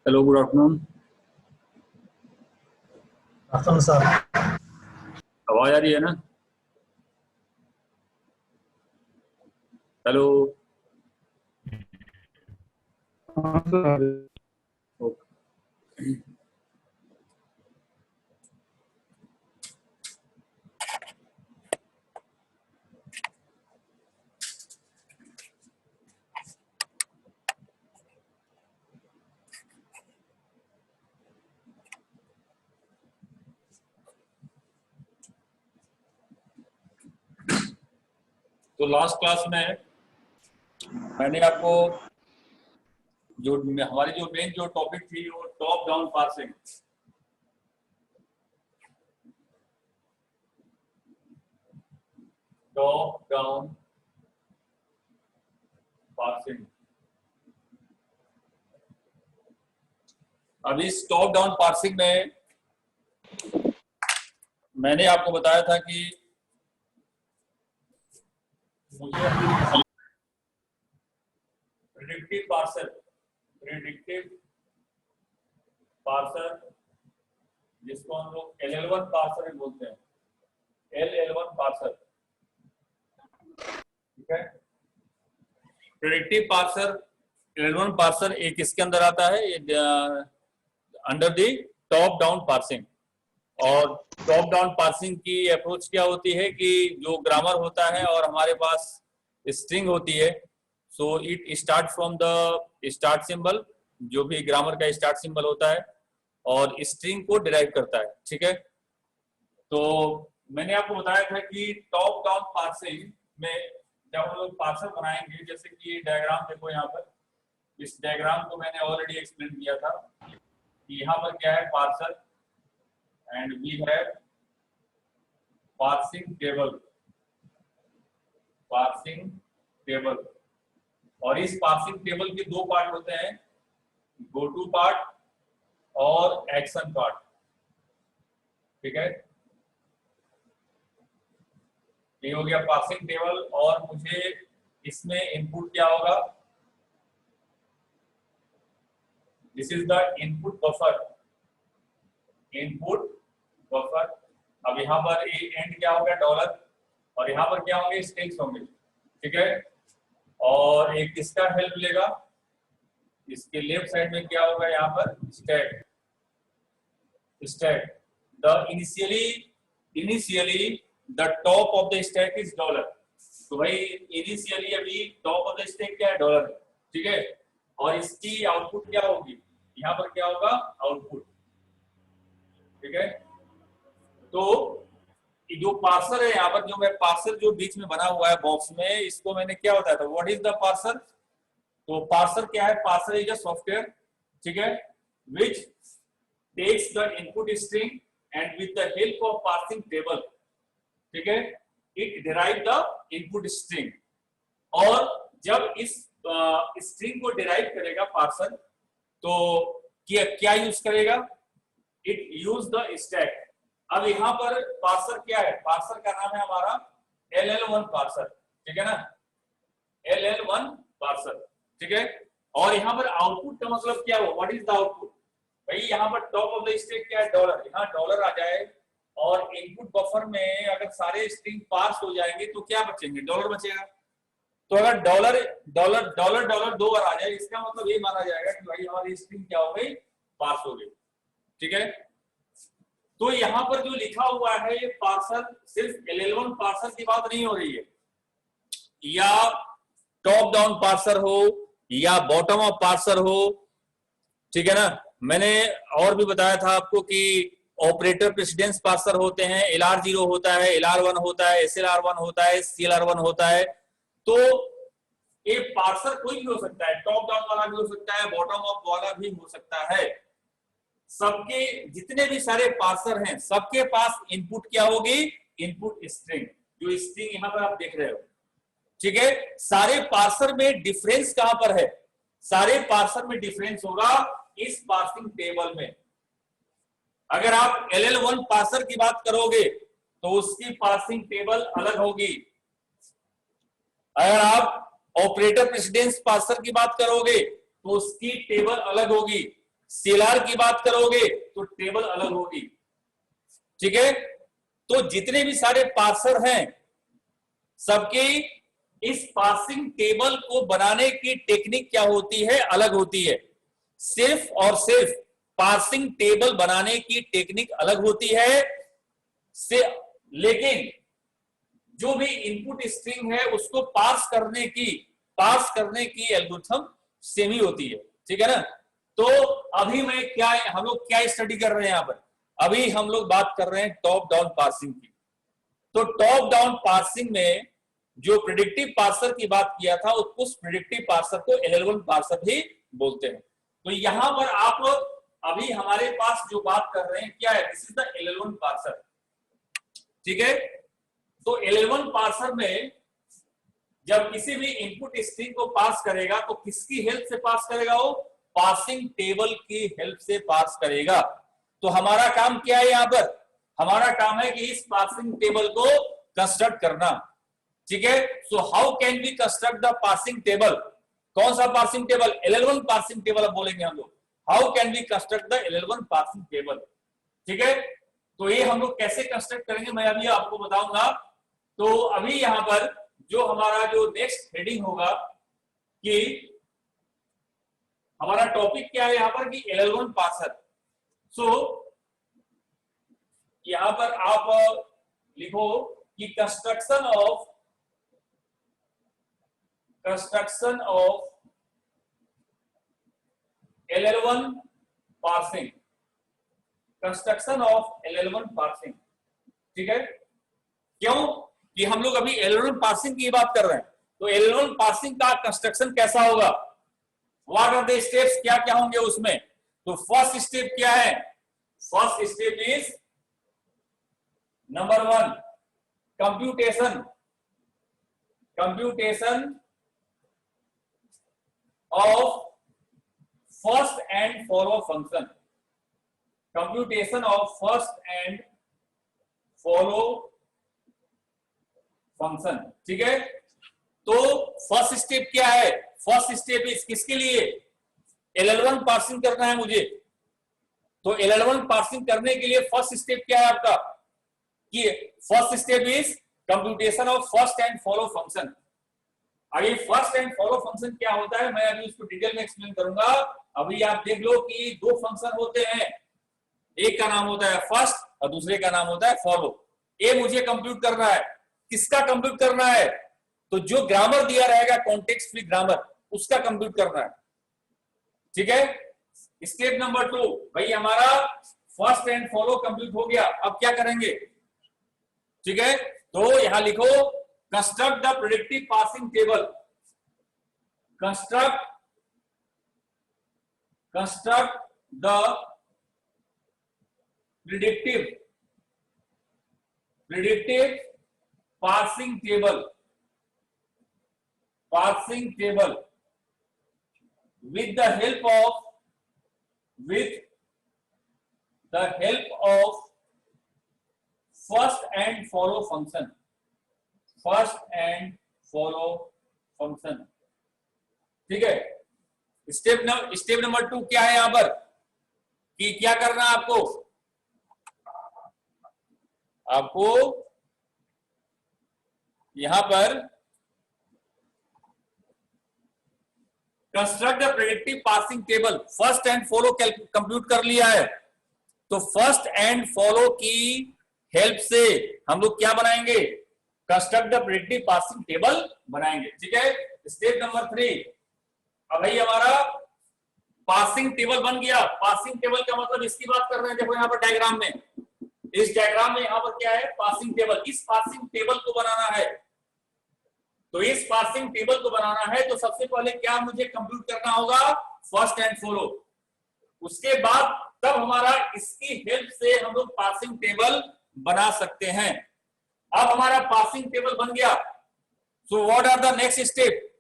Hello, good afternoon. Afternoon sir. आवाज आ रही है ना? हेलो। हाँ सर। ओके। तो लास्ट क्लास में मैंने आपको जो हमारी जो मेन जो टॉपिक थी वो top down parsing, top down parsing. अब इस टॉप डाउन पार्सिंग में मैंने आपको बताया था कि मुझे प्रेडिक्टिव पार्सर जिसको हम लोग LL1 पार्सर भी बोलते हैं, LL1 पार्सर। ठीक है, प्रेडिक्टिव पार्सर LL1 पार्सर एक इसके अंदर आता है, under the top down parsing. और टॉप डाउन पार्सिंग की अप्रोच क्या होती है कि जो ग्रामर होता है और हमारे पास स्ट्रिंग होती है, so it start from the start symbol, जो भी ग्रामर का स्टार्ट सिंबल होता है, और स्ट्रिंग को डिराइव करता है। ठीक है, तो मैंने आपको बताया था कि टॉप डाउन पार्सिंग में जब हम लोग पार्सर बनाएंगे, जैसे कि डायग्राम देखो यहाँ पर, इस डायग्राम को मैंने ऑलरेडी एक्सप्लेन किया था कि यहाँ पर क्या है, parser and we have parsing table. और इस पार्सिंग टेबल के दो पार्ट होते हैं, गो टू पार्ट और एक्शन पार्ट। ठीक है, ये हो गया पार्सिंग टेबल। और मुझे इसमें इनपुट क्या होगा, this is the input buffer. अब यहाँ पर एंड क्या होगा, $, और यहाँ पर क्या होंगे, स्ट्रिंग्स होंगे। ठीक है, और एक किसका हेल्प लेगा, इसके लेफ्ट साइड में क्या होगा, यहाँ पर stack the initially the top of the stack is $। तो भाई इनिशियली अभी टॉप ऑफ द स्टैक क्या है, $। ठीक है, और इसकी आउटपुट क्या होगी, यहाँ पर क्या होगा, आउटपुट। ठीक है, तो जो पार्सर है यहाँ पर, जो मैं पार्सर जो बीच में बना हुआ है बॉक्स में, इसको मैंने क्या बताया था, व्हाट इज द पार्सर। तो पार्सर क्या है, पार्सर इज अ सॉफ्टवेयर, ठीक है, which takes the input string and with the help of parsing table, ठीक है, it derive the input string. और जब इस स्ट्रिंग को डिराइव करेगा पार्सर, तो क्या यूज करेगा, इट यूज द स्टैक। अब यहाँ पर पार्सर क्या है, पार्सर का नाम है हमारा LL1 पार्सर। ठीक है ना, LL1 पार्सर। ठीक है, और यहाँ पर आउटपुट का मतलब क्या हो, व्हाट इज द आउटपुट। भाई यहाँ पर टॉप ऑफ द स्टैक क्या है, $। यहाँ $, आ जाए, और इनपुट बफर में अगर सारे स्ट्रिंग पास हो जाएंगे तो क्या बचेंगे, $, बचेगा। तो अगर $, दो बार आ जाए, इसका मतलब ये माना जाएगा कि भाई हमारी स्ट्रिंग क्या हो गई, पास हो गई। ठीक है, तो यहाँ पर जो लिखा हुआ है ये पार्सर सिर्फ LL1 पार्सर की बात नहीं हो रही है, या टॉप डाउन पार्सर हो या बॉटम अप पार्सर हो। ठीक है ना, मैंने और भी बताया था आपको कि ऑपरेटर प्रेसिडेंस पार्सर होते हैं, LR0 होता है, LR1 होता है, SLR1 होता है, CLR1 होता है। तो ये पार्सर कोई भी हो सकता है, टॉप डाउन वाला भी हो सकता है, बॉटम अप वाला भी हो सकता है। सबके जितने भी सारे पार्सर हैं, सबके पास इनपुट क्या होगी, इनपुट स्ट्रिंग, जो स्ट्रिंग यहां पर आप देख रहे हो। ठीक है, सारे पार्सर में डिफरेंस कहां पर है, सारे पार्सर में डिफरेंस होगा इस पार्सिंग टेबल में। अगर आप LL1 पार्सर की बात करोगे तो उसकी पार्सिंग टेबल अलग होगी। अगर आप ऑपरेटर प्रेसिडेंस पार्सर की बात करोगे तो उसकी टेबल अलग होगी। CLR की बात करोगे तो टेबल अलग होगी, ठीक है। तो जितने भी सारे पार्सर हैं सबकी इस पार्सिंग टेबल को बनाने की टेक्निक क्या होती है, अलग होती है। सिर्फ और सिर्फ पार्सिंग टेबल बनाने की टेक्निक अलग होती है लेकिन जो भी इनपुट स्ट्रिंग है उसको पार्स करने की एल्गोरिथम सेम ही होती है, ठीक है ना। तो अभी हम लोग क्या स्टडी कर रहे हैं यहां पर, अभी हम लोग बात कर रहे हैं टॉप डाउन पार्सिंग की। तो टॉप डाउन पार्सिंग में जो प्रेडिक्टिव पार्सर की बात किया था उस प्रेडिक्टिव पार्सर को LL1 पार्सर भी बोलते हैं। तो यहां पर आप अभी हमारे पास जो बात कर रहे हैं क्या है, this is the LL1 parser, ठीक है। तो LL1 पार्सर में जब किसी भी इनपुट स्ट्रिंग को पास करेगा तो किसकी हेल्प से पास करेगा, वो पासिंग टेबल की हेल्प से पास करेगा। तो हमारा काम क्या है यहां पर, हमारा काम है कि इस पासिंग टेबल को कंस्ट्रक्ट करना, ठीक है। So how can we construct the parsing table, कौन सा passing table, LL1 parsing table अब बोलेंगे हम लोग। How can we construct the LL1 parsing table, ठीक है। तो ये हम लोग कैसे कंस्ट्रक्ट करेंगे मैं अभी आपको बताऊंगा। तो अभी यहां पर जो हमारा जो नेक्स्ट हेडिंग होगा कि हमारा टॉपिक क्या है यहां पर कि LL1 पार्सर। सो यहां पर आप लिखो कि construction of LL1 parsing, construction of LL1 parsing, ठीक है। क्यों कि हम लोग अभी LL1 पार्सिंग की बात कर रहे हैं। तो LL1 पार्सिंग का कंस्ट्रक्शन कैसा होगा, व्हाट आर द स्टेप्स, क्या क्या होंगे उसमें। तो फर्स्ट स्टेप क्या है, first step is number 1 computation of first and follow function, computation of first and follow function, ठीक है। तो फर्स्ट स्टेप क्या है, फर्स्ट स्टेप इस किसके लिए, LL1 पार्सिंग करना है मुझे। तो LL1 पार्सिंग करने के लिए फर्स्ट स्टेप क्या है आपका, कि first step is computation of first and follow function. अभी फर्स्ट एंड फॉलो फंक्शन क्या होता है मैं अभी उसको डिटेल में एक्सप्लेन करूंगा। अभी आप देख लो कि दो फंक्शन होते हैं, एक का नाम होता है फर्स्ट और दूसरे का नाम होता है फॉलो। ये मुझे कंप्यूट करना है, किसका कंप्यूट करना है, तो जो ग्रामर दिया रहेगा कॉन्टेक्स्ट फ्री ग्रामर उसका कंप्यूट करना है, ठीक है। स्टेप नंबर 2 भाई हमारा फर्स्ट एंड फॉलो कंप्लीट हो गया, अब क्या करेंगे, ठीक है। तो यहां लिखो construct the predictive passing table, construct the predictive passing table with the help of first and follow function, ठीक है। स्टेप नंबर 2 क्या है यहां पर कि क्या करना है आपको यहां पर construct the predictive passing table, first and follow compute कर लिया है। तो फर्स्ट एंड फॉलो की हेल्प से हम लोग क्या बनाएंगे, construct the predictive passing table बनाएंगे, ठीक है। स्टेप नंबर 3 अब भाई हमारा पासिंग टेबल बन गया। पासिंग टेबल का मतलब इसकी बात कर रहे हैं, देखो यहाँ पर डायग्राम में, इस डायग्राम में यहाँ पर क्या है पासिंग टेबल। इस पासिंग टेबल को बनाना है, तो इस पासिंग टेबल को बनाना है तो सबसे पहले क्या मुझे कंप्यूट करना होगा, फर्स्ट एंड फॉलो। उसके बाद तब हमारा इसकी हेल्प से हम लोग पासिंग टेबल बना सकते हैं। अब हमारा पासिंग टेबल बन गया, so what are the next step,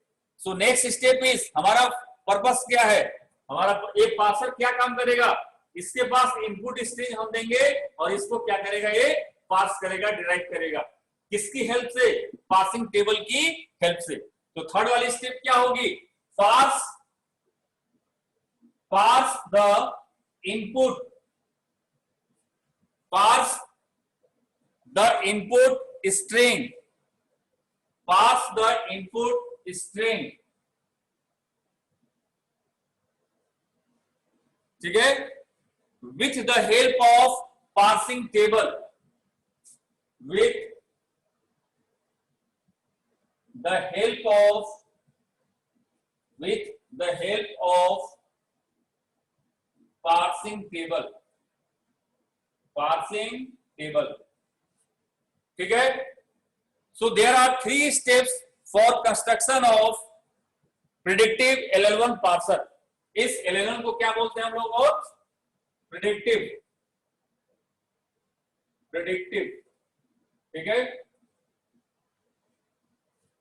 so next step is हमारा पर्पस क्या है, हमारा एक पार्सर क्या काम करेगा, इसके पास इनपुट स्ट्रिंग हम देंगे और इसको क्या करेगा, ये पास करेगा, डिराइव करेगा, किसकी हेल्प से, पासिंग टेबल की हेल्प से। तो थर्ड वाली स्टेप क्या होगी, parse the input string, parse the input string, ठीक है, with the help of parsing table, with the help of parsing table, ठीक है. So there are 3 steps for construction of predictive LL1 parser. इस LL1 को क्या बोलते हैं हम लोग? और प्रिडिक्टिव, ठीक है.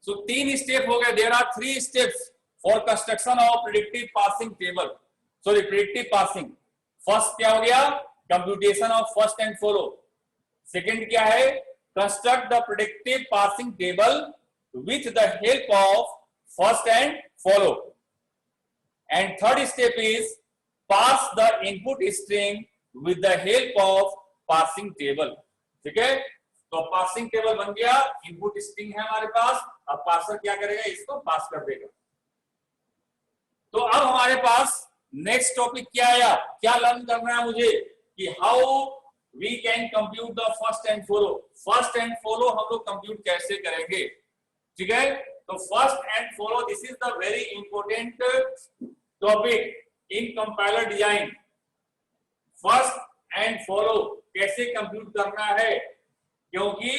So 3 स्टेप हो गए. There are 3 steps for construction of predictive parsing table. Sorry, predictive parsing. First क्या हो गया? Computation of first and follow. Second क्या है? Construct the predictive parsing table with the help of first and follow. And third step is parse the input string with the help of parsing table. ठीक है, तो parsing table बन गया, input string है हमारे पास. अब पार्सर क्या करेगा? इसको पास कर देगा. तो अब हमारे पास नेक्स्ट टॉपिक क्या आया? क्या लर्न करना है मुझे कि how we can compute the first and follow. First and follow हम लोग कंप्यूट कैसे करेंगे? ठीक है, तो first and follow, this is the very important topic in compiler design. First and follow कैसे कंप्यूट करना है, क्योंकि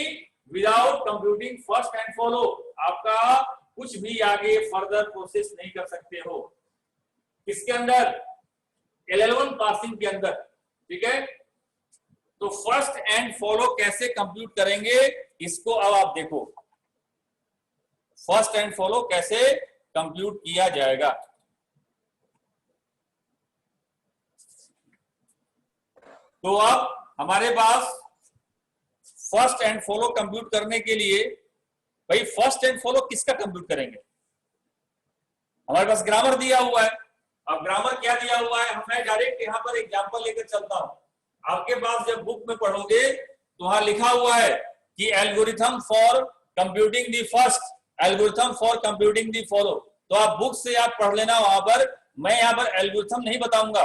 without computing first and follow आपका कुछ भी आगे फर्दर प्रोसेस नहीं कर सकते हो. किसके अंदर? LL1 पार्सिंग के अंदर. ठीक है, तो फर्स्ट एंड फॉलो कैसे कंप्यूट करेंगे इसको अब आप देखो. फर्स्ट एंड फॉलो कैसे कंप्यूट किया जाएगा. तो अब हमारे पास फर्स्ट एंड फॉलो कंप्यूट करने के लिए, भाई फर्स्ट एंड फॉलो किसका कंप्यूट करेंगे? हमारे पास ग्रामर दिया हुआ है. अब ग्रामर क्या दिया हुआ है? मैं डायरेक्ट यहां पर एग्जांपल लेकर चलता हूं. आपके पास जब बुक में पढ़ोगे तो वहां लिखा हुआ है कि algorithm for computing the first, algorithm for computing the follow. तो आप बुक से आप पढ़ लेना वहां पर. मैं यहां पर एल्गोरिथम नहीं बताऊंगा,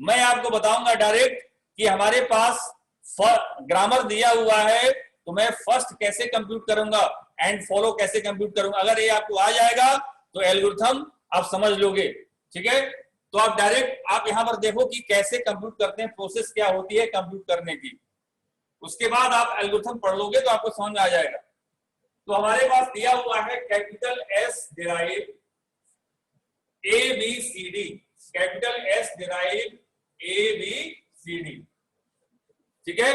मैं आपको बताऊंगा डायरेक्ट कि हमारे पास ग्रामर दिया हुआ है तो मैं फर्स्ट कैसे कंप्यूट करूंगा, एंड फॉलो कैसे कंप्यूट करूंगा. अगर ये आपको आ जाएगा तो एल्गोरिथम आप समझ लोगे. ठीक है, तो आप डायरेक्ट आप यहां पर देखो कि कैसे कंप्यूट करते हैं, प्रोसेस क्या होती है कंप्यूट करने की. उसके बाद आप एल्गोरिथम पढ़ लोगे तो आपको समझ में आ जाएगा. तो हमारे पास दिया हुआ है capital S derive ABCD, capital S derive ABCD. ठीक है,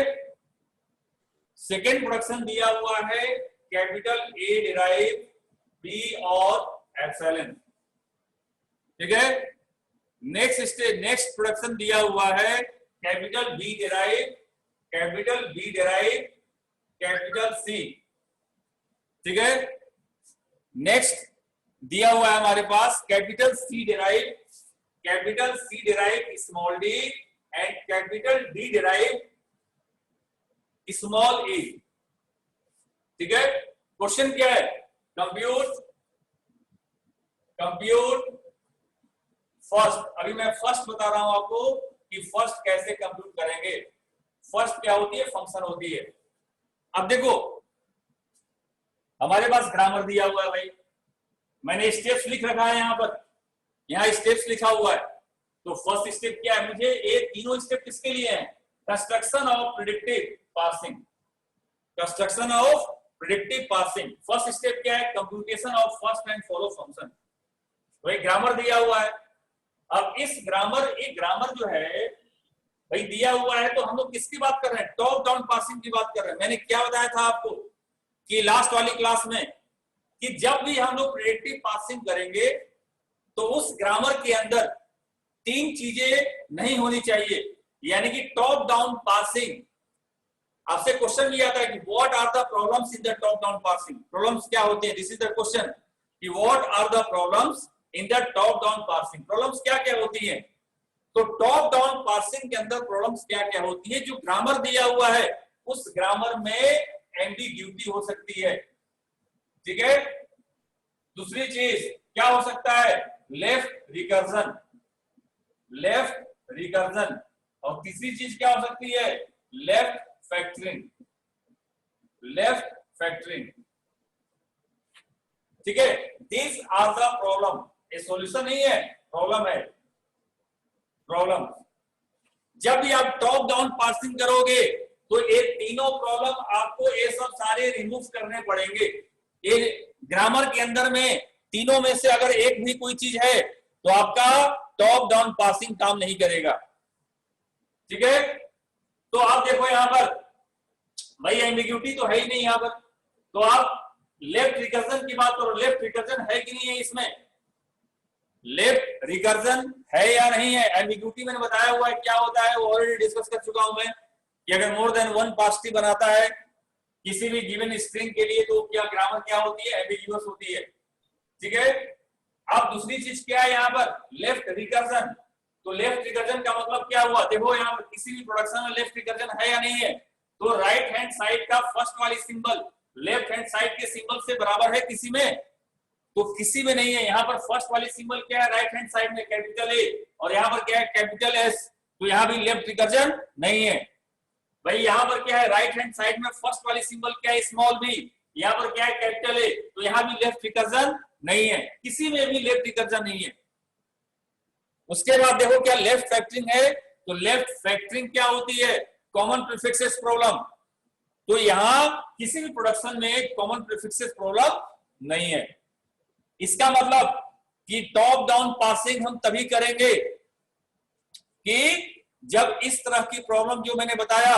सेकेंड प्रोडक्शन दिया हुआ है कैपिटल A डिराइव B और एप्सिलॉन. ठीक है, नेक्स्ट प्रोडक्शन दिया हुआ है capital B derive capital C. ठीक है, नेक्स्ट दिया हुआ है हमारे पास capital C derive small d and capital D derive small a. ठीक है, क्वेश्चन क्या है? Compute first. अभी मैं फर्स्ट बता रहा हूं आपको कि फर्स्ट कैसे कंप्यूट करेंगे. फर्स्ट क्या होती है? फंक्शन होती है. अब देखो हमारे पास ग्रामर दिया हुआ है भाई, मैंने स्टेप्स लिख रखा है यहां पर, यहां स्टेप्स लिखा हुआ है. तो फर्स्ट स्टेप क्या है? मुझे ये तीनों स्टेप किसके लिए हैं? Construction of predictive parsing. Construction of predictive parsing. First step क्या है? Computation of first and follow function. तो एक ग्रामर दिया हुआ है. अब इस ग्रामर जो है भाई दिया हुआ है, तो हम लोग किसकी बात कर रहे हैं? टॉप डाउन पार्सिंग की बात कर रहे हैं. मैंने क्या बताया था आपको कि लास्ट वाली क्लास में कि जब भी हम लोग प्रेडिक्टिव पार्सिंग करेंगे तो उस ग्रामर के अंदर 3 चीजें नहीं होनी चाहिए, यानी कि टॉप डाउन पार्सिंग. आपसे क्वेश्चन भी आता है कि what are the problems in the top down parsing. Problems क्या होते हैं? दिस इज द क्वेश्चन कि what are the problems in the top down parsing. Problems क्या क्या होती हैं? तो टॉप डाउन पार्सिंग के अंदर प्रॉब्लम्स क्या क्या होती है, जो ग्रामर दिया हुआ है उस ग्रामर में एम्बिग्यूटी हो सकती है, ठीक है। दूसरी चीज क्या हो सकता है, लेफ्ट रिकर्जन, लेफ्ट रिकर्जन। और तीसरी चीज क्या हो सकती है, लेफ्ट फैक्टरिंग, लेफ्ट फैक्टरिंग, ठीक है। दिस आर द प्रॉब्लम, ये सॉल्यूशन नहीं है, प्रॉब्लम है, प्रॉब्लम। जब भी आप टॉप डाउन पार्सिंग करोगे तो ये तीनों प्रॉब्लम आपको ये सब सारे रिमूव करने पड़ेंगे। ये ग्रामर के अंदर में तीनों में से अगर एक भी कोई चीज है तो आपका टॉप डाउन पार्सिंग काम नहीं करेगा, ठीक है। तो आप देखो यहां पर भाई एम्बिग्यूटी तो है ही नहीं यहां पर, तो आप लेफ्ट रिकर्जन की बात करो, लेफ्ट रिकर्जन है कि नहीं है इसमें, लेफ्ट रिकर्जन है या नहीं है। एम्बिग्यूटी मैंने बताया हुआ है क्या होता है, वो ऑलरेडी डिस्कस कर चुका हूं मैं कि अगर मोर देन वन पार्सिटी बनाता है किसी भी गिवन स्ट्रिंग के लिए तो क्या ग्रामर क्या होती है, एम्बिग्यूअस होती है, ठीक है। अब दूसरी चीज क्या है यहाँ पर, लेफ्ट रिकर्जन। तो लेफ्ट रिकर्जन का मतलब क्या हुआ, देखो यहाँ पर किसी भी प्रोडक्शन में लेफ्ट रिकर्जन है या नहीं है, तो राइट हैंड साइड का फर्स्ट वाली सिंबल लेफ्ट हैंड साइड के सिंबल से बराबर है किसी में, तो किसी में नहीं है। यहाँ पर फर्स्ट वाली सिंबल क्या है, राइट हैंड साइड में कैपिटल ए, और यहाँ पर क्या है, कैपिटल एस, तो यहाँ भी लेफ्ट रिकर्जन नहीं है। भाई यहाँ पर क्या है, राइट हैंड साइड में फर्स्ट वाली सिंबल क्या है, स्मॉल बी, यहाँ पर क्या है, कैपिटल ए, तो यहाँ भी लेफ्ट रिकर्जन नहीं है, किसी में भी लेफ्ट रिकर्जन नहीं है। उसके बाद देखो क्या लेफ्ट फैक्टरिंग है, तो लेफ्ट फैक्टरिंग क्या होती है, कॉमन प्रीफिक्सेस प्रॉब्लम। तो यहां किसी भी प्रोडक्शन में कॉमन प्रीफिक्सेस प्रॉब्लम नहीं है। इसका मतलब कि टॉप डाउन पार्सिंग हम तभी करेंगे कि जब इस तरह की प्रॉब्लम जो मैंने बताया,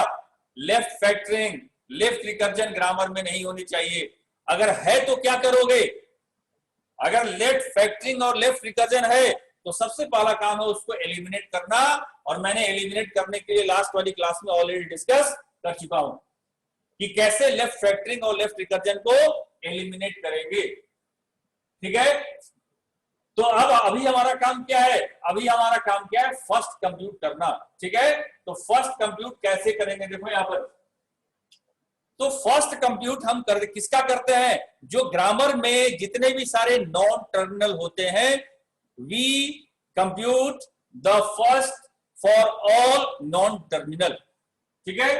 left factoring, left recursion grammar में नहीं होनी चाहिए। अगर है तो क्या करोगे, अगर लेफ्ट फैक्टरिंग और लेफ्ट रिकर्जन है तो सबसे पहला काम है उसको एलिमिनेट करना, और मैंने एलिमिनेट करने के लिए लास्ट वाली क्लास में ऑलरेडी डिस्कस कर चुका हूं कि कैसे लेफ्ट फैक्टरिंग और लेफ्ट रिकर्जन को एलिमिनेट करेंगे, ठीक है। तो अब अभी हमारा काम क्या है, अभी हमारा काम क्या है, फर्स्ट कंप्यूट करना, ठीक है। तो फर्स्ट कंप्यूट कैसे करेंगे, देखो यहां पर, तो फर्स्ट कंप्यूट हम किसका करते हैं, जो ग्रामर में जितने भी सारे नॉन टर्मिनल होते हैं, we compute the first for all non terminal, ठीक है।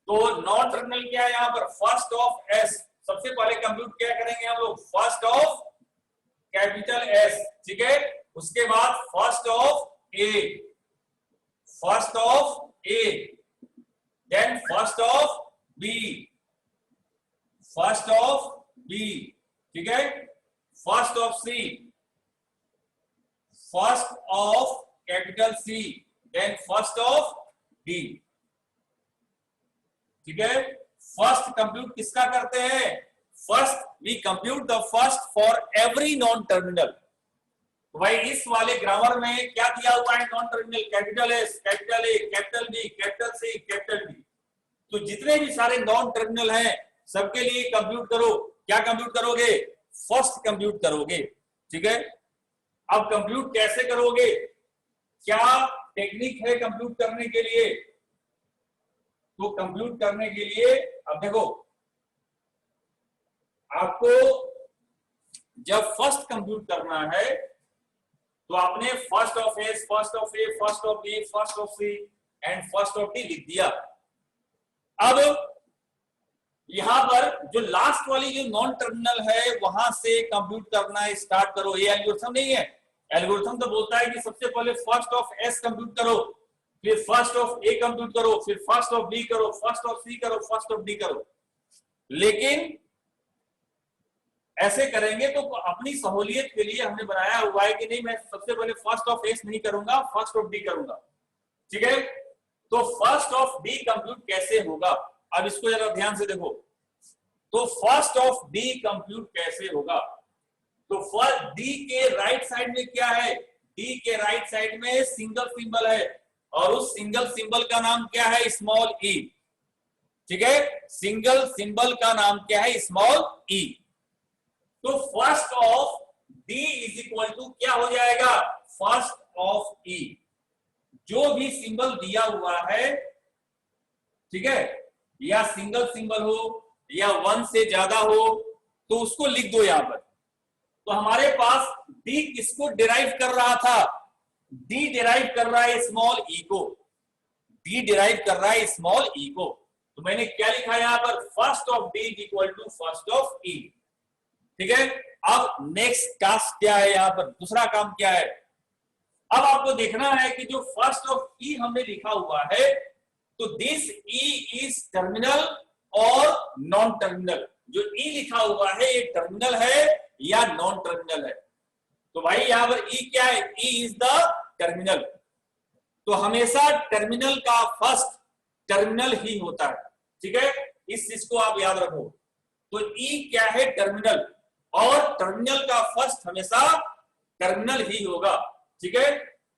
तो नॉन टर्मिनल क्या है यहां पर, फर्स्ट ऑफ एस, सबसे पहले कंप्यूट क्या करेंगे हम लोग, फर्स्ट ऑफ कैपिटल एस, ठीक है। उसके बाद first of A, first of A, then first of B, first of B, ठीक है। First of C, first of capital C, then first of D, ठीक है। फर्स्ट कंप्यूट किसका करते हैं, first we compute the first for every non terminal. तो भाई इस वाले ग्रामर में क्या दिया हुआ है, non terminal, capital S, capital A, capital B, capital C, capital D. तो जितने भी सारे नॉन टर्मिनल हैं सबके लिए कंप्यूट करो, क्या कंप्यूट करोगे, फर्स्ट कंप्यूट करोगे, ठीक है। अब कंप्यूट कैसे करोगे, क्या टेक्निक है कंप्यूट करने के लिए, तो कंप्यूट करने के लिए अब देखो, आपको जब फर्स्ट कंप्यूट करना है तो आपने first of S, first of A, first of B, first of C and first of D लिख दिया। अब यहां पर जो लास्ट वाली जो नॉन टर्मिनल है वहां से कंप्यूट करना स्टार्ट करो। ये एल्गोरिथम नहीं है, एल्गोरिथम तो बोलता है कि सबसे पहले फर्स्ट ऑफ एस कंप्यूट करो, फिर फर्स्ट ऑफ ए कंप्यूट करो, फिर फर्स्ट ऑफ बी करो, फर्स्ट ऑफ सी करो, फर्स्ट ऑफ डी करो। लेकिन ऐसे करेंगे तो अपनी सहूलियत के लिए हमने बनाया हुआ है कि नहीं, मैं सबसे पहले फर्स्ट ऑफ एस नहीं करूंगा, फर्स्ट ऑफ डी करूंगा, ठीक है। तो फर्स्ट ऑफ डी कंप्यूट कैसे होगा, अब इसको जरा ध्यान से देखो। तो फर्स्ट ऑफ डी कंप्यूट कैसे होगा, तो फर्स्ट डी के राइट साइड में क्या है, डी के राइट साइड में सिंगल सिंबल है, और उस सिंगल सिंबल का नाम क्या है, स्मॉल ई, ठीक है। सिंगल सिंबल का नाम क्या है, स्मॉल ई। तो first of D is equal to क्या हो जाएगा, फर्स्ट ऑफ ई, जो भी सिंबल दिया हुआ है, ठीक है, या सिंगल सिंबल हो या वन से ज्यादा हो, तो उसको लिख दो यहां पर। तो हमारे पास डी किसको डिराइव कर रहा था? डी डिराइव कर रहा है स्मॉल ई को, डी डिराइव कर रहा है स्मॉल ई को। तो मैंने क्या लिखा है यहां पर? First of D is equal to first of E. ठीक है, अब नेक्स्ट टास्क क्या है यहां पर? दूसरा काम क्या है? अब आपको देखना है कि जो फर्स्ट ऑफ ई हमने लिखा हुआ है, तो दिस ई इज टर्मिनल और नॉन टर्मिनल। जो ई लिखा हुआ है ये टर्मिनल है या नॉन टर्मिनल है? तो भाई यहां पर ई क्या है? E is the terminal. तो हमेशा टर्मिनल का फर्स्ट टर्मिनल ही होता है, ठीक है, इस चीज को आप याद रखो। तो ई क्या है? टर्मिनल, और टर्मिनल का फर्स्ट हमेशा टर्मिनल ही होगा, ठीक है।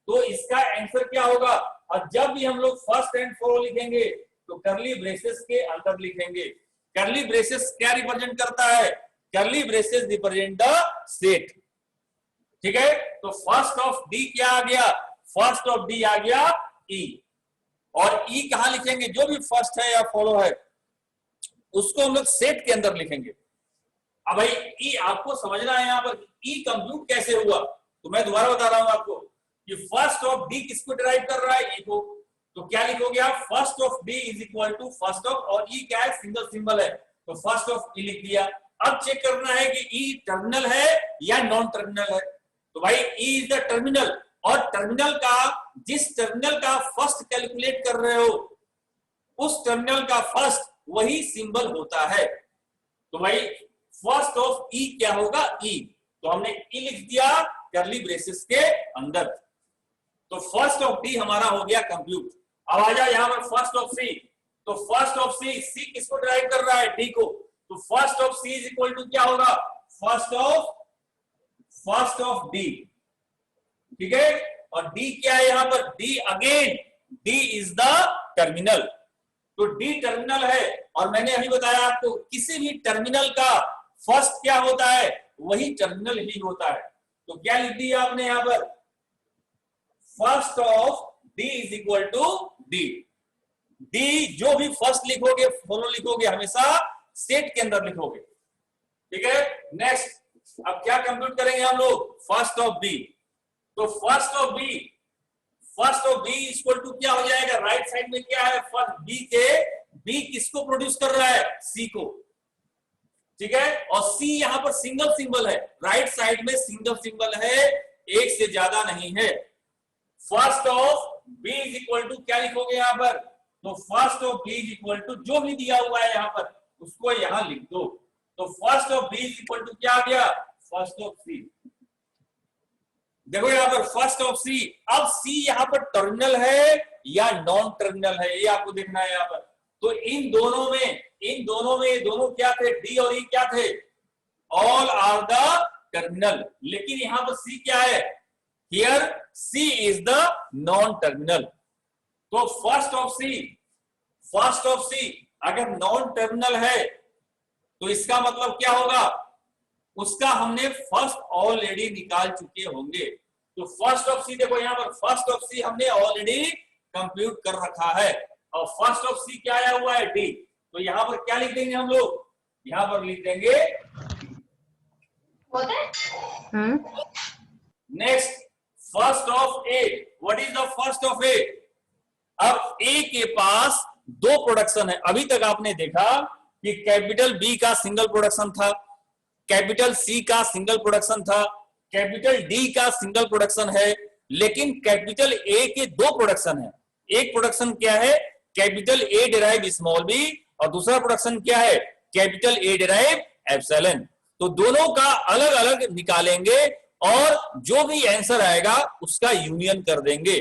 तो इसका आंसर क्या होगा? और जब भी हम लोग फर्स्ट एंड फॉलो लिखेंगे तो करली ब्रेसेस के अंदर लिखेंगे। करली ब्रेसेस क्या रिप्रेजेंट करता है? करली ब्रेसेस रिप्रेजेंट द सेट, ठीक है। तो फर्स्ट ऑफ डी क्या आ गया? फर्स्ट ऑफ डी आ गया ई, और ई कहां लिखेंगे? जो भी फर्स्ट है या फॉलो है उसको हम लोग सेट के अंदर लिखेंगे। अब भाई ई आपको समझना है यहां पर ई कंप्यूट कैसे हुआ। तो मैं दोबारा बता रहा हूं आपको कि फर्स्ट ऑफ डी किसको डिराइव कर रहा है? ई को। तो क्या लिखोगे आप? First of D is equal to first of, और ई क्या है? सिंगल सिंबल है, तो फर्स्ट ऑफ ई लिख दिया। अब चेक करना है कि ई टर्मिनल है या नॉन टर्मिनल है। तो भाई ई इज द टर्मिनल, और टर्मिनल का, जिस टर्मिनल का फर्स्ट कैलकुलेट कर रहे हो उस टर्मिनल का फर्स्ट वही सिंबल होता है। तो भाई फर्स्ट ऑफ ई क्या होगा? ई। तो हमने ई लिख दिया करली ब्रेसेस के अंदर। तो फर्स्ट ऑफ डी हमारा हो गया कंप्यूट। अब आ जाओ यहां पर फर्स्ट ऑफ सी। तो फर्स्ट ऑफ सी, सी किसको ड्राइव कर रहा है? डी को। तो first of C is equal to क्या होगा? फर्स्ट ऑफ डी, ठीक है। और डी क्या है यहां पर? D again, D is the terminal. तो डी टर्मिनल है, और मैंने अभी बताया आपको किसी भी टर्मिनल का फर्स्ट क्या होता है? वही टर्मिनल ही होता है। तो क्या लिख दिया आपने यहां पर? First of D is equal to D. D जो भी फर्स्ट लिखोगे, फॉलो लिखोगे, हमेशा सेट के अंदर लिखोगे, ठीक है। नेक्स्ट, अब क्या कंप्यूट करेंगे हम लोग? First of B. तो first of B equal to क्या हो जाएगा? राइट साइड में क्या है? फर्स्ट बी के, बी किसको प्रोड्यूस कर रहा है? सी को, ठीक है। और सी यहां पर सिंगल सिंबल है, राइट साइड में सिंगल सिंबल है, एक से ज्यादा नहीं है। First of B is equal to क्या लिखोगे यहां पर? तो first of B is equal to जो भी दिया हुआ है यहां पर उसको यहां लिख दो। तो first of B is equal to क्या आ गया? First of C. देखो यहां पर फर्स्ट ऑफ सी। अब सी यहां पर टर्मिनल है या नॉन टर्मिनल है, ये आपको देखना है यहां पर। तो इन दोनों में दोनों क्या थे? डी और ई क्या थे? All are the terminal. लेकिन यहां पर सी क्या है? Here C is the non terminal. तो फर्स्ट ऑफ सी अगर नॉन टर्मिनल है तो इसका मतलब क्या होगा? उसका हमने फर्स्ट ऑलरेडी निकाल चुके होंगे। तो फर्स्ट ऑफ सी, देखो यहां पर फर्स्ट ऑफ सी हमने ऑलरेडी कंप्यूट कर रखा है, और फर्स्ट ऑफ सी क्या आया हुआ है? डी। तो यहां पर क्या लिख देंगे हम लोग? यहां पर लिख देंगे next first of A. What is the first of A? अब ए के पास दो प्रोडक्शन है। अभी तक आपने देखा कि कैपिटल बी का सिंगल प्रोडक्शन था, कैपिटल सी का सिंगल प्रोडक्शन था, कैपिटल डी का सिंगल प्रोडक्शन है, लेकिन कैपिटल ए के दो प्रोडक्शन है। एक प्रोडक्शन क्या है? Capital A derive small b, और दूसरा प्रोडक्शन क्या है? Capital A derive epsilon. तो दोनों का अलग अलग निकालेंगे और जो भी आंसर आएगा उसका यूनियन कर देंगे,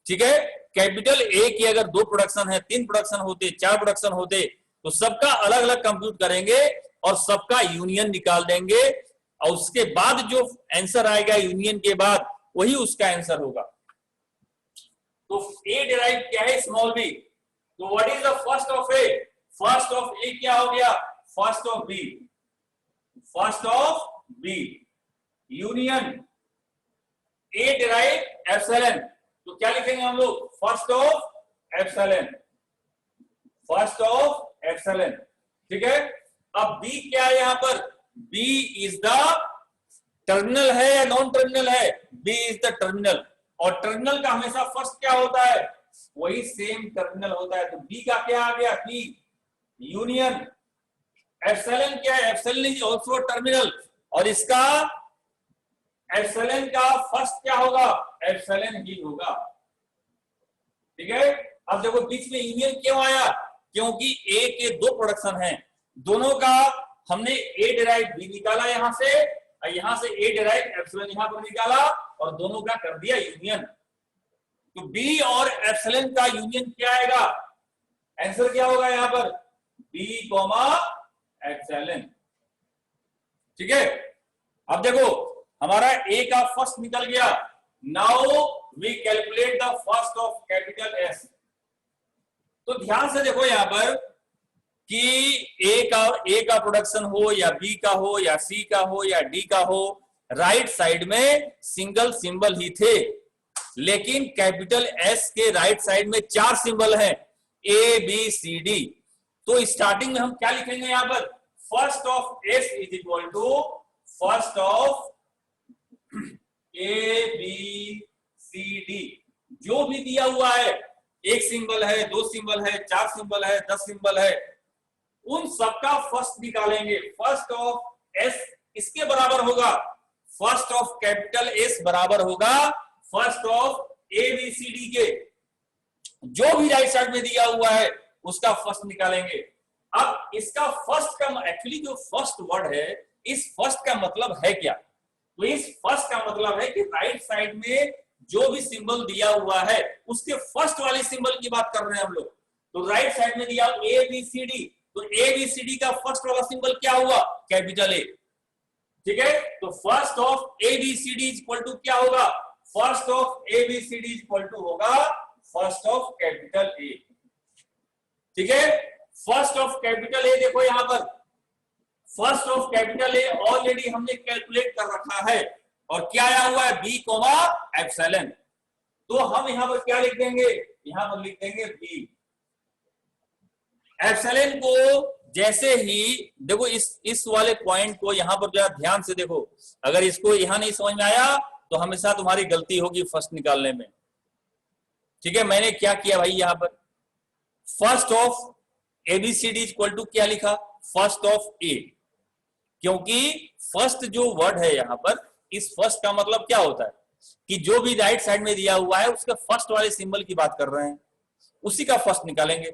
ठीक है। कैपिटल ए की अगर दो प्रोडक्शन है, तीन प्रोडक्शन होते, चार प्रोडक्शन होते, तो सबका अलग अलग कंप्यूट करेंगे और सबका यूनियन निकाल देंगे, और उसके बाद जो आंसर आएगा यूनियन के बाद वही उसका आंसर होगा। तो ए डिराइव क्या है? Small b. तो what is the first of A? First of A क्या हो गया? First of B. First of B union A derive epsilon. तो क्या लिखेंगे हम लोग, first of epsilon, first of epsilon, ठीक है। अब बी क्या है यहां पर, बी इज द टर्मिनल है या नॉन टर्मिनल है, बी इज द टर्मिनल, और टर्मिनल का हमेशा फर्स्ट क्या होता है, वही सेम टर्मिनल होता है। तो बी का क्या आ गया, बी यूनियन एप्सिलॉन क्या है, एप्सिलॉन इज आल्सो टर्मिनल, और इसका एप्सिलॉन का फर्स्ट क्या होगा, एप्सिलॉन ही होगा, ठीक है। अब देखो बीच में यूनियन क्यों आया, क्योंकि ए के दो प्रोडक्शन हैं, दोनों का हमने ए डिराइव बी निकाला यहां से, और यहां से ए डिराइव एप्सिलॉन यहां पर निकाला, और दोनों का कर दिया यूनियन। तो बी और एप्सिलॉन का यूनियन क्या आएगा, आंसर क्या होगा यहां पर, बी कॉमा एप्सिलॉन, ठीक है। अब देखो हमारा ए का फर्स्ट निकल गया, now we calculate the first of capital S. तो ध्यान से देखो यहां पर कि ए का प्रोडक्शन हो या बी का हो या सी का हो या डी का हो, राइट साइड में सिंगल सिंबल ही थे, लेकिन कैपिटल एस के राइट साइड में 4 सिंबल हैं, ए बी सी डी। तो स्टार्टिंग में हम क्या लिखेंगे यहां पर, first of S is equal to first of A B C D, जो भी दिया हुआ है, एक सिंबल है, 2 सिंबल है, 4 सिंबल है, 10 सिंबल है, उन सबका फर्स्ट निकालेंगे। फर्स्ट ऑफ एस इसके बराबर होगा, फर्स्ट ऑफ कैपिटल एस बराबर होगा first of A B C D के, जो भी राइट साइड में दिया हुआ है उसका फर्स्ट निकालेंगे। अब इसका फर्स्ट का एक्चुअली जो फर्स्ट वर्ड है, इस फर्स्ट का मतलब है क्या, तो इस फर्स्ट का मतलब है कि राइट साइड में जो भी सिंबल दिया हुआ है उसके फर्स्ट वाले सिंबल की बात कर रहे हैं हम लोग। तो राइट साइड में दिया ए बी सी डी, तो ए बी सी डी का फर्स्ट वाला सिंबल क्या हुआ, कैपिटल ए, ठीक है। तो first of A B C D equal to क्या होगा, first of A B C D equal to होगा फर्स्ट ऑफ कैपिटल ए, ठीक है। फर्स्ट ऑफ कैपिटल ए देखो यहां पर, first of capital A already हमने कैलकुलेट कर रखा है, और क्या आया हुआ है, बी कॉमा एप्सिलॉन। तो हम यहां पर क्या लिख देंगे, यहां पर लिख देंगे बी। एप्सिलॉन को जैसे ही देखो इस वाले पॉइंट को यहां पर जरा ध्यान से देखो, अगर इसको यहां नहीं समझ में आया तो हमेशा तुम्हारी गलती होगी फर्स्ट निकालने में, ठीक है। मैंने क्या किया भाई, यहां पर first of A B C D equal to क्या लिखा, फर्स्ट ऑफ ए, क्योंकि फर्स्ट जो वर्ड है यहां पर, इस फर्स्ट का मतलब क्या होता है कि जो भी राइट साइड में दिया हुआ है उसके फर्स्ट वाले सिंबल की बात कर रहे हैं, उसी का फर्स्ट निकालेंगे।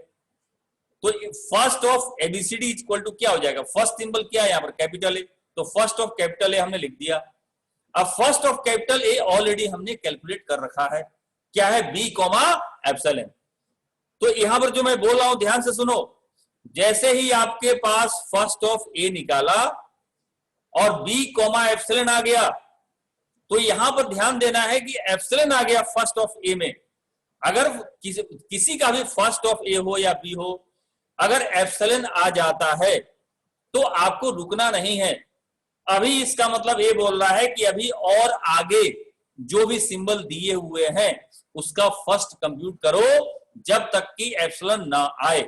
तो first of A B C D equal to क्या हो जाएगा, फर्स्ट सिंबल क्या है यहां पर, कैपिटल ए, तो फर्स्ट ऑफ कैपिटल ए हमने लिख दिया। अब first of capital A already हमने कैलकुलेट कर रखा है, क्या है, बी कॉमा एप्सिलॉन। तो यहां पर जो मैं बोल रहा हूं ध्यान से सुनो, जैसे ही आपके पास फर्स्ट ऑफ ए निकाला और बी कॉमा एप्सिलॉन आ गया, तो यहां पर ध्यान देना है कि एप्सिलॉन आ गया फर्स्ट ऑफ ए में। अगर किसी का भी फर्स्ट ऑफ ए हो या बी हो, अगर एप्सिलॉन आ जाता है तो आपको रुकना नहीं है। अभी इसका मतलब ये बोल रहा है कि अभी और आगे जो भी सिंबल दिए हुए हैं उसका फर्स्ट कंप्यूट करो जब तक कि एप्सिलॉन ना आए,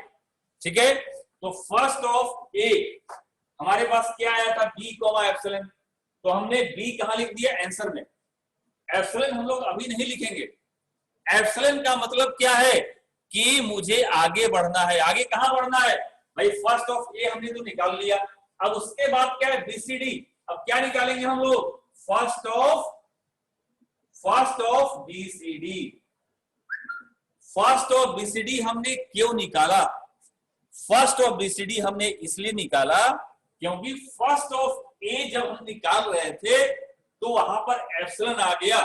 ठीक है। तो फर्स्ट ऑफ ए हमारे पास क्या आया था, बी कॉमा एप्सिलॉन, तो हमने बी कहां लिख दिया, आंसर में। एप्सिलॉन हम लोग अभी नहीं लिखेंगे। एप्सिलॉन का मतलब क्या है कि मुझे आगे बढ़ना है। आगे कहां बढ़ना है भाई, फर्स्ट ऑफ ए हमने तो निकाल लिया, अब उसके बाद क्या है, बीसीडी। अब क्या निकालेंगे हम लोग, first of BCD. First of BCD हमने क्यों निकाला, फर्स्ट ऑफ बीसीडी हमने इसलिए निकाला क्योंकि फर्स्ट ऑफ ए जब हम निकाल रहे थे तो वहां पर एप्सिलॉन आ गया।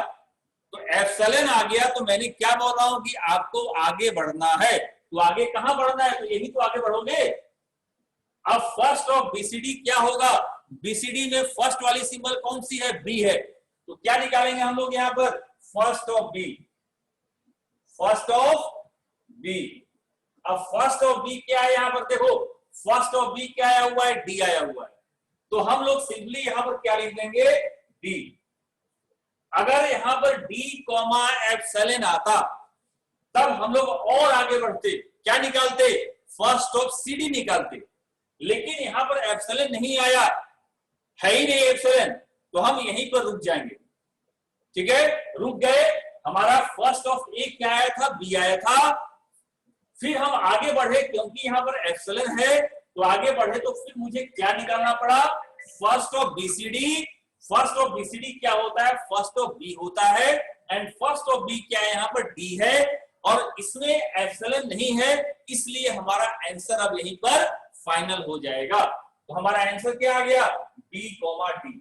तो एप्सिलॉन आ गया तो मैंने क्या बोल रहा हूं कि आपको आगे बढ़ना है। तो आगे कहां बढ़ना है, तो यही तो आगे बढ़ोगे। अब फर्स्ट ऑफ बीसीडी क्या होगा, बीसीडी में फर्स्ट वाली सिंबल कौन सी है, बी है, तो क्या निकालेंगे हम लोग यहां पर, first of B, first of B. अब फर्स्ट ऑफ बी क्या है यहां पर, देखो फर्स्ट ऑफ बी क्या आया हुआ है, डी आया हुआ है, तो हम लोग सिंपली यहां पर क्या लिख देंगे, डी। अगर यहां पर डी कॉमा एप्सिलॉन आता तब हम लोग और आगे बढ़ते, क्या निकालते, फर्स्ट ऑफ सीडी निकालते, लेकिन यहां पर एप्सिलॉन नहीं आया, है ही नहीं एप्सिलॉन, तो हम यहीं पर रुक जाएंगे। ठीक है, रुक गए, हमारा फर्स्ट ऑफ ए क्या आया था, बी आया था, फिर हम आगे बढ़े क्योंकि यहां पर एप्सिलॉन है, तो आगे बढ़े तो फिर मुझे क्या निकालना पड़ा, first of BCD. First of BCD क्या होता है, फर्स्ट ऑफ बी होता है, एंड फर्स्ट ऑफ बी क्या है, यहां पर डी है, और इसमें एप्सिलॉन नहीं है, इसलिए हमारा आंसर अब यहीं पर फाइनल हो जाएगा। तो हमारा आंसर क्या आ गया, बी कॉमा डी।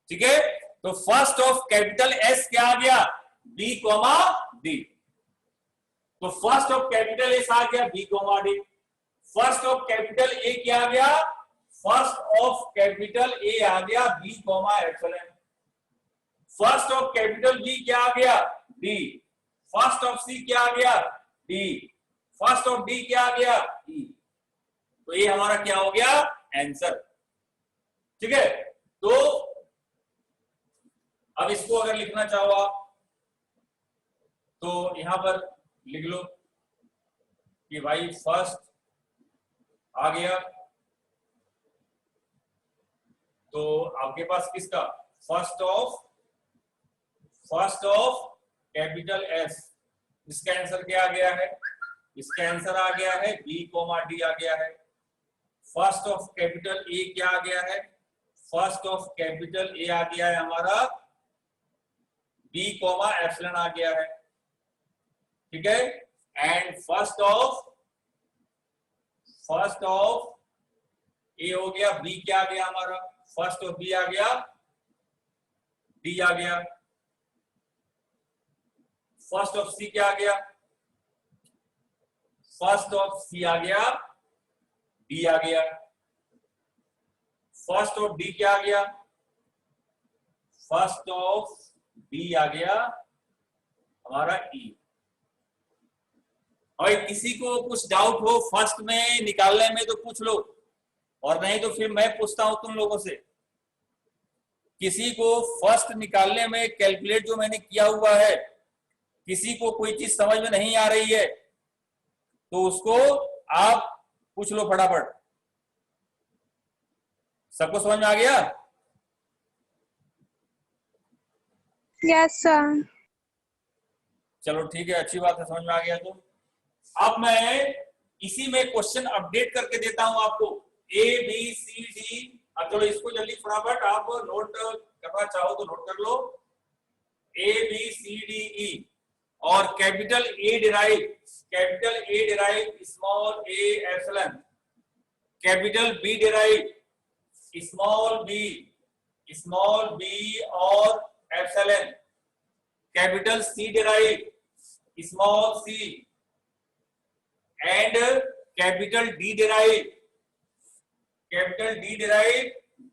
ठीक है, तो फर्स्ट ऑफ कैपिटल एस क्या आ गया, बी कॉमा डी। तो फर्स्ट ऑफ कैपिटल एस आ गया B comma D. First of capital A क्या आ गया, फर्स्ट ऑफ कैपिटल ए आ गया B comma epsilon. First of capital B क्या आ गया, डी। फर्स्ट ऑफ सी क्या आ गया, डी। फर्स्ट ऑफ डी क्या आ गया, ई। तो ये हमारा क्या हो गया, आंसर। ठीक है, तो अब इसको अगर लिखना चाहो आप तो यहां पर लिख लो कि भाई फर्स्ट आ गया, तो आपके पास किसका, फर्स्ट ऑफ कैपिटल एस, इसका आंसर क्या आ गया है, इसका आंसर आ गया है बी कॉमा डी आ गया है। फर्स्ट ऑफ कैपिटल ए क्या आ गया है, फर्स्ट ऑफ कैपिटल ए आ गया है हमारा बी कॉमा एप्सिलॉन आ गया है। ठीक है, एंड फर्स्ट ऑफ ए हो गया, बी क्या आ गया हमारा, फर्स्ट ऑफ बी आ गया, डी आ गया। फर्स्ट ऑफ सी क्या आ गया, फर्स्ट ऑफ सी आ गया, डी आ गया। फर्स्ट ऑफ डी क्या आ गया, फर्स्ट ऑफ डी आ गया हमारा ई। और किसी को कुछ डाउट हो फर्स्ट में निकालने में तो पूछ लो, और नहीं तो फिर मैं पूछता हूं तुम लोगों से। किसी को फर्स्ट निकालने में कैलकुलेट जो मैंने किया हुआ है, किसी को कोई चीज समझ में नहीं आ रही है तो उसको आप पूछ लो फटाफट। सबको समझ में आ गया? Yes sir. चलो ठीक है, अच्छी बात है, समझ में आ गया। तो अब मैं इसी में क्वेश्चन अपडेट करके देता हूं आपको, ए बी सी डी। अब चलो इसको जल्दी फटाफट आप नोट करना चाहो तो नोट कर लो, ए बी सी डी ई, और capital A derive small a epsilon, capital B derive small b और epsilon, capital C derive small c, and capital D derive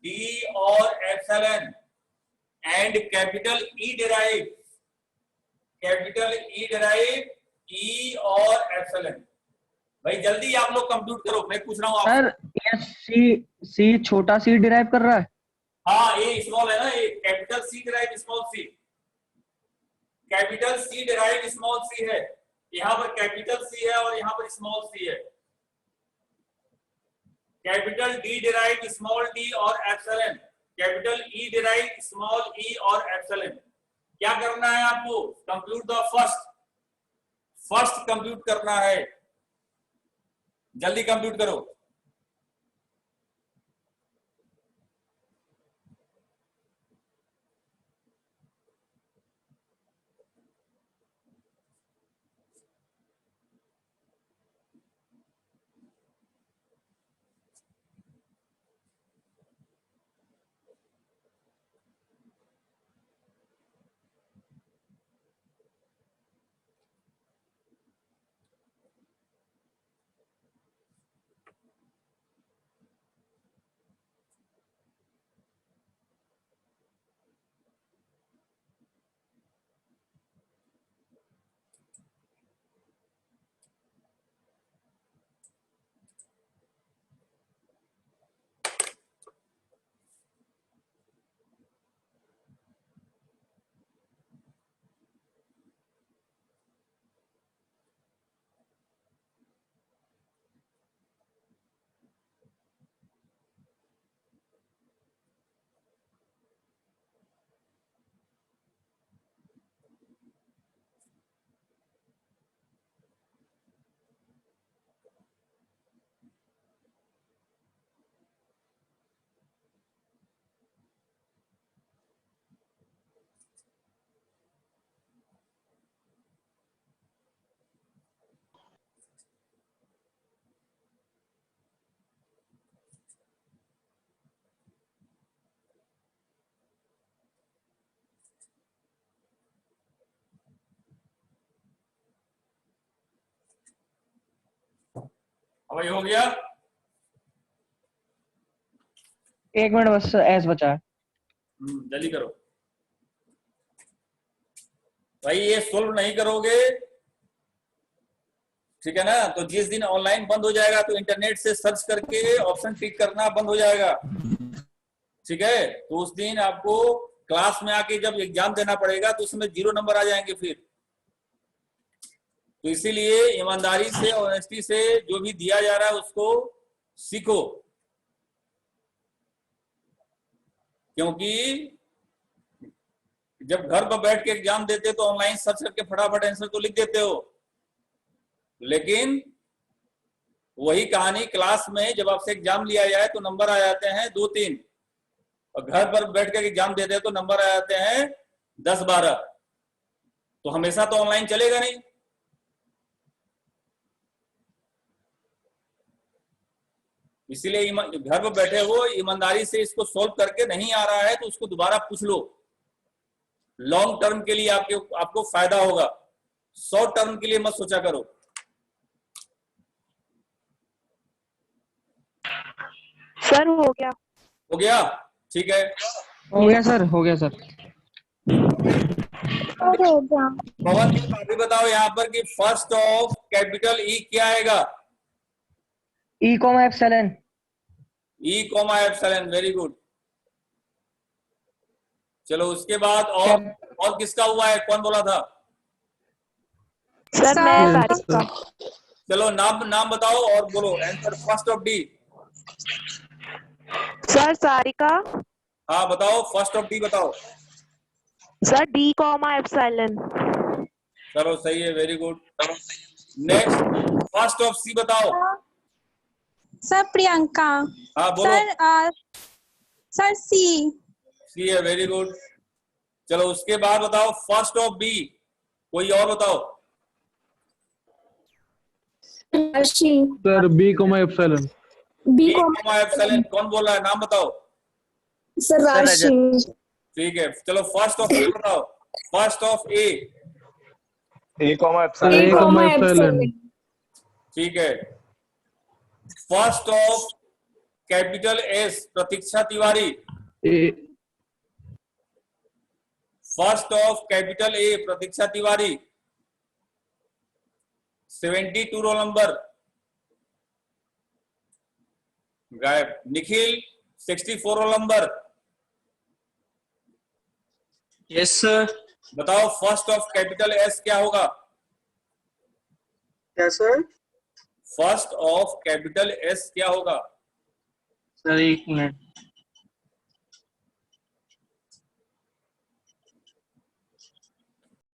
D और epsilon, and capital E derive E और epsilon. भाई जल्दी आप लोग compute करो, मैं पूछ रहा हूँ सर ये सी छोटा सी डिराइव कर रहा है। हाँ, ये स्मॉल है ना, ये कैपिटल सी डिराइव स्मॉल सी, capital C derive small c है, यहां पर कैपिटल सी है और यहां पर स्मॉल सी है। Capital D derive small d और epsilon, capital E derive small e और एप्सिलॉन। क्या करना है आपको, कंप्यूट द फर्स्ट कंप्यूट करना है, जल्दी कंप्यूट करो। अब ये हो गया। एक मिनट बस एस बचा है। जल्दी करो भाई, ये सोल्व नहीं करोगे ठीक है ना, तो जिस दिन ऑनलाइन बंद हो जाएगा तो इंटरनेट से सर्च करके ऑप्शन टिक करना बंद हो जाएगा, ठीक है। तो उस दिन आपको क्लास में आके जब एग्जाम देना पड़ेगा तो उसमें 0 नंबर आ जाएंगे फिर। तो इसीलिए ईमानदारी से, ऑनेस्टी से जो भी दिया जा रहा है उसको सीखो, क्योंकि जब घर पर बैठ के एग्जाम देते तो ऑनलाइन सर्च करके फटाफट आंसर तो लिख देते हो, लेकिन वही कहानी क्लास में जब आपसे एग्जाम लिया जाए तो नंबर आ जाते हैं 2-3, और घर पर बैठ कर एग्जाम देते हैं तो नंबर आ जाते हैं 10-12। तो हमेशा तो ऑनलाइन चलेगा नहीं। इसीलिए घर पर बैठे हो, ईमानदारी से इसको सोल्व करके नहीं आ रहा है तो उसको दोबारा पूछ लो। लॉन्ग टर्म के लिए आपको फायदा होगा, शॉर्ट टर्म के लिए मत सोचा करो। सर हो गया। हो गया, ठीक है। हो गया सर, हो गया सर। हो गया। पवन जी अभी बताओ यहाँ पर कि फर्स्ट ऑफ कैपिटल ई क्या आएगा? ई कॉमा एप्सिलॉन। ई कॉमा एप्सिलॉन, वेरी गुड। चलो उसके बाद और किसका हुआ है, कौन बोला था? सर मैं सारिका। चलो नाम बताओ और बोलो answer. First of D. Sir Sarika. हाँ बताओ, फर्स्ट ऑफ डी बताओ। Sir D comma epsilon. चलो सही है, very good. Next first of C बताओ। सर प्रियंका। हाँ बोलो। सर सी। सी है, वेरी गुड। चलो उसके बाद बताओ फर्स्ट ऑफ बी, कोई और बताओ। Sir B comma epsilon. B comma epsilon, कौन बोल रहा है, नाम बताओ। सर राशि। ठीक है, चलो फर्स्ट ऑफ ए बताओ। First of A comma epsilon. ठीक है। First of capital S Pratiksha Tiwari. First of capital A Pratiksha Tiwari. 72 roll number गायब। Nikhil 64 roll number. Yes sir. बताओ फर्स्ट ऑफ कैपिटल एस क्या होगा? क्या sir? First of capital S क्या होगा? सर एक मिनट।